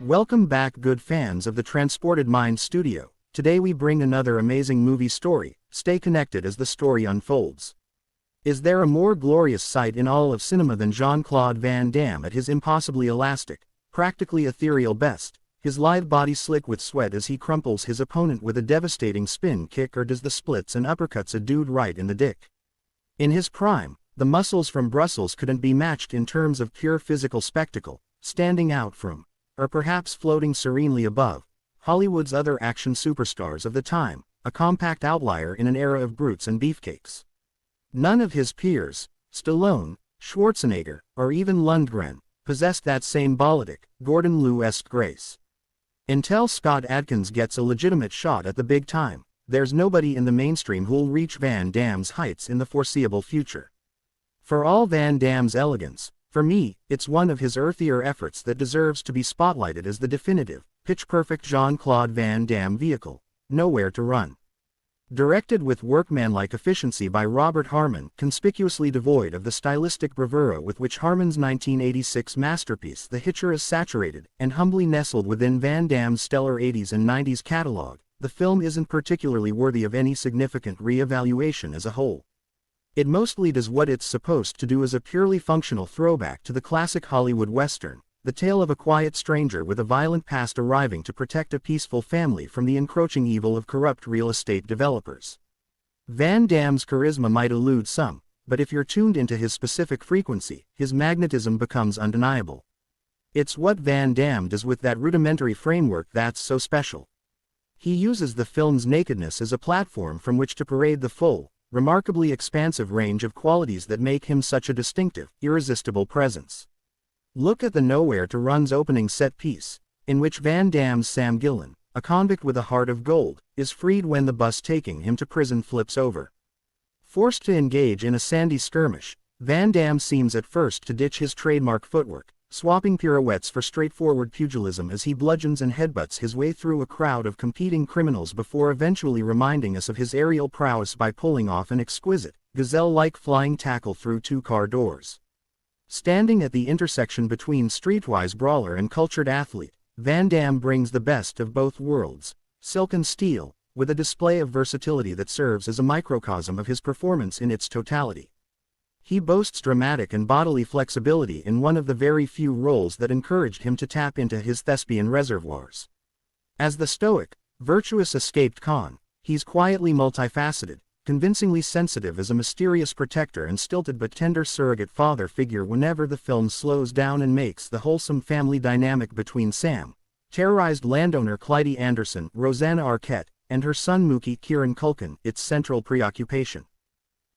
Welcome back, good fans of the Transported Mind studio. Today we bring another amazing movie story. Stay connected as the story unfolds. Is there a more glorious sight in all of cinema than Jean-Claude Van Damme at his impossibly elastic, practically ethereal best? His lithe body slick with sweat as he crumples his opponent with a devastating spin kick, or does the splits and uppercuts a dude right in the dick? In his prime, the muscles from Brussels couldn't be matched in terms of pure physical spectacle, standing out from, or perhaps floating serenely above, Hollywood's other action superstars of the time, a compact outlier in an era of brutes and beefcakes. None of his peers, Stallone, Schwarzenegger, or even Lundgren, possessed that same ballistic, Gordon Liu-esque grace. Until Scott Adkins gets a legitimate shot at the big time, there's nobody in the mainstream who'll reach Van Damme's heights in the foreseeable future. For all Van Damme's elegance, for me, it's one of his earthier efforts that deserves to be spotlighted as the definitive, pitch-perfect Jean-Claude Van Damme vehicle, Nowhere to Run. Directed with workmanlike efficiency by Robert Harmon, conspicuously devoid of the stylistic bravura with which Harmon's 1986 masterpiece The Hitcher is saturated, and humbly nestled within Van Damme's stellar 80s and 90s catalog, the film isn't particularly worthy of any significant re-evaluation as a whole. It mostly does what it's supposed to do as a purely functional throwback to the classic Hollywood Western, the tale of a quiet stranger with a violent past arriving to protect a peaceful family from the encroaching evil of corrupt real estate developers. Van Damme's charisma might elude some, but if you're tuned into his specific frequency, his magnetism becomes undeniable. It's what Van Damme does with that rudimentary framework that's so special. He uses the film's nakedness as a platform from which to parade the full, remarkably expansive range of qualities that make him such a distinctive, irresistible presence. Look at the Nowhere to Run's opening set piece, in which Van Damme's Sam Gillen, a convict with a heart of gold, is freed when the bus taking him to prison flips over. Forced to engage in a sandy skirmish, Van Damme seems at first to ditch his trademark footwork, swapping pirouettes for straightforward pugilism as he bludgeons and headbutts his way through a crowd of competing criminals before eventually reminding us of his aerial prowess by pulling off an exquisite, gazelle-like flying tackle through two-car doors. Standing at the intersection between streetwise brawler and cultured athlete, Van Damme brings the best of both worlds, silk and steel, with a display of versatility that serves as a microcosm of his performance in its totality. He boasts dramatic and bodily flexibility in one of the very few roles that encouraged him to tap into his thespian reservoirs. As the stoic, virtuous escaped con, he's quietly multifaceted, convincingly sensitive as a mysterious protector and stilted but tender surrogate father figure whenever the film slows down and makes the wholesome family dynamic between Sam, terrorized landowner Clyde Anderson, Rosanna Arquette, and her son Mookie Kieran Culkin, its central preoccupation.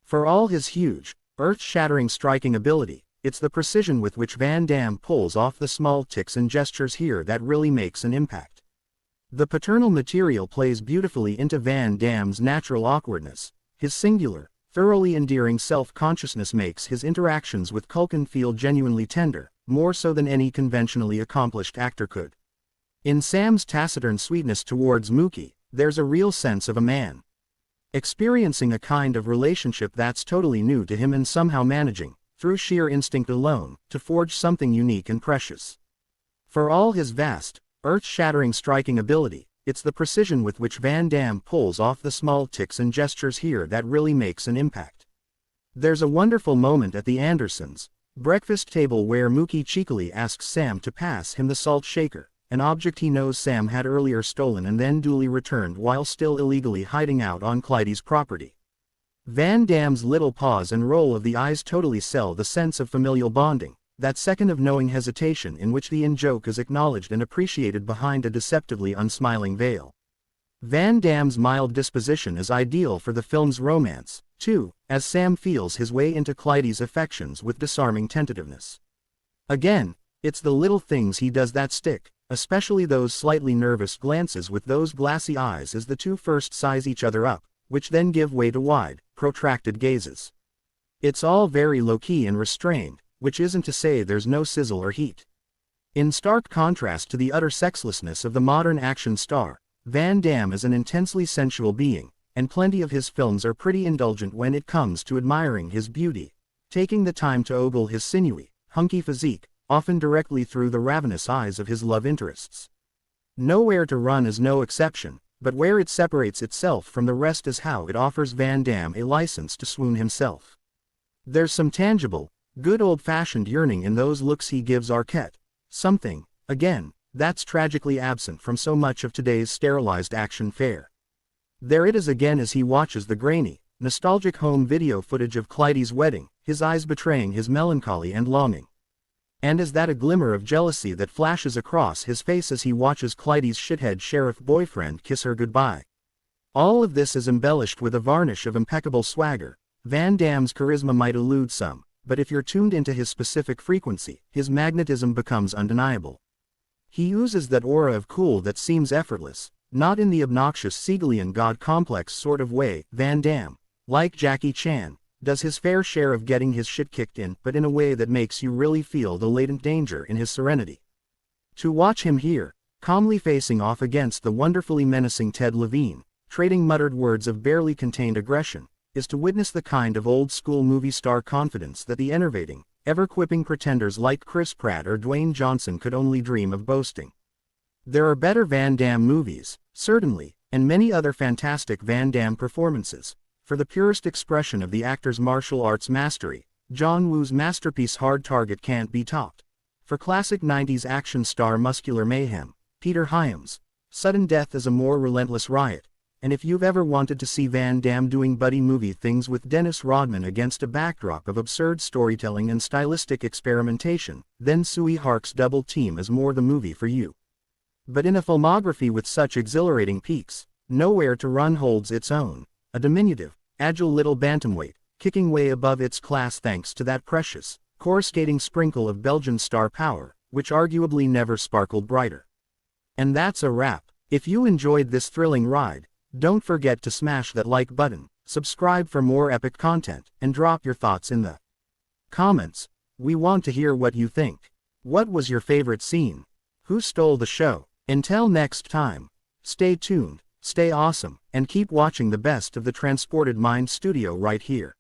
For all his huge, earth-shattering striking ability, it's the precision with which Van Damme pulls off the small ticks and gestures here that really makes an impact. The paternal material plays beautifully into Van Damme's natural awkwardness. His singular, thoroughly endearing self-consciousness makes his interactions with Culkin feel genuinely tender, more so than any conventionally accomplished actor could. In Sam's taciturn sweetness towards Mookie, there's a real sense of a man experiencing a kind of relationship that's totally new to him and somehow managing, through sheer instinct alone, to forge something unique and precious. For all his vast, earth-shattering striking ability, it's the precision with which Van Damme pulls off the small ticks and gestures here that really makes an impact. There's a wonderful moment at the Andersons' breakfast table where Mookie cheekily asks Sam to pass him the salt shaker, an object he knows Sam had earlier stolen and then duly returned while still illegally hiding out on Clyde's property. Van Damme's little pause and roll of the eyes totally sell the sense of familial bonding, that second of knowing hesitation in which the in-joke is acknowledged and appreciated behind a deceptively unsmiling veil. Van Damme's mild disposition is ideal for the film's romance, too, as Sam feels his way into Clyde's affections with disarming tentativeness. Again, it's the little things he does that stick, especially those slightly nervous glances with those glassy eyes as the two first size each other up, which then give way to wide, protracted gazes. It's all very low-key and restrained, which isn't to say there's no sizzle or heat. In stark contrast to the utter sexlessness of the modern action star, Van Damme is an intensely sensual being, and plenty of his films are pretty indulgent when it comes to admiring his beauty, taking the time to ogle his sinewy, hunky physique, often directly through the ravenous eyes of his love interests. Nowhere to Run is no exception, but where it separates itself from the rest is how it offers Van Damme a license to swoon himself. There's some tangible, good old-fashioned yearning in those looks he gives Arquette, something, again, that's tragically absent from so much of today's sterilized action fare. There it is again as he watches the grainy, nostalgic home video footage of Clyde's wedding, his eyes betraying his melancholy and longing. And is that a glimmer of jealousy that flashes across his face as he watches Clyde's shithead sheriff boyfriend kiss her goodbye? All of this is embellished with a varnish of impeccable swagger. Van Damme's charisma might elude some, but if you're tuned into his specific frequency, his magnetism becomes undeniable. He oozes that aura of cool that seems effortless, not in the obnoxious Siegelian god complex sort of way. Van Damme, like Jackie Chan, does his fair share of getting his shit kicked in, but in a way that makes you really feel the latent danger in his serenity. To watch him here, calmly facing off against the wonderfully menacing Ted Levine, trading muttered words of barely contained aggression, is to witness the kind of old-school movie star confidence that the enervating, ever-quipping pretenders like Chris Pratt or Dwayne Johnson could only dream of boasting. There are better Van Damme movies, certainly, and many other fantastic Van Damme performances. For the purest expression of the actor's martial arts mastery, John Woo's masterpiece Hard Target can't be topped. For classic 90s action star muscular mayhem, Peter Hyams' sudden death is a more relentless riot. And if you've ever wanted to see Van Damme doing buddy movie things with Dennis Rodman against a backdrop of absurd storytelling and stylistic experimentation, then Tsui Hark's Double Team is more the movie for you. But in a filmography with such exhilarating peaks, Nowhere to Run holds its own, a diminutive, agile little bantamweight, kicking way above its class thanks to that precious, coruscating sprinkle of Belgian star power, which arguably never sparkled brighter. And that's a wrap. If you enjoyed this thrilling ride, don't forget to smash that like button, subscribe for more epic content, and drop your thoughts in the comments. We want to hear what you think. What was your favorite scene? Who stole the show? Until next time, stay tuned, stay awesome, and keep watching the best of the Transported Mind Studio right here.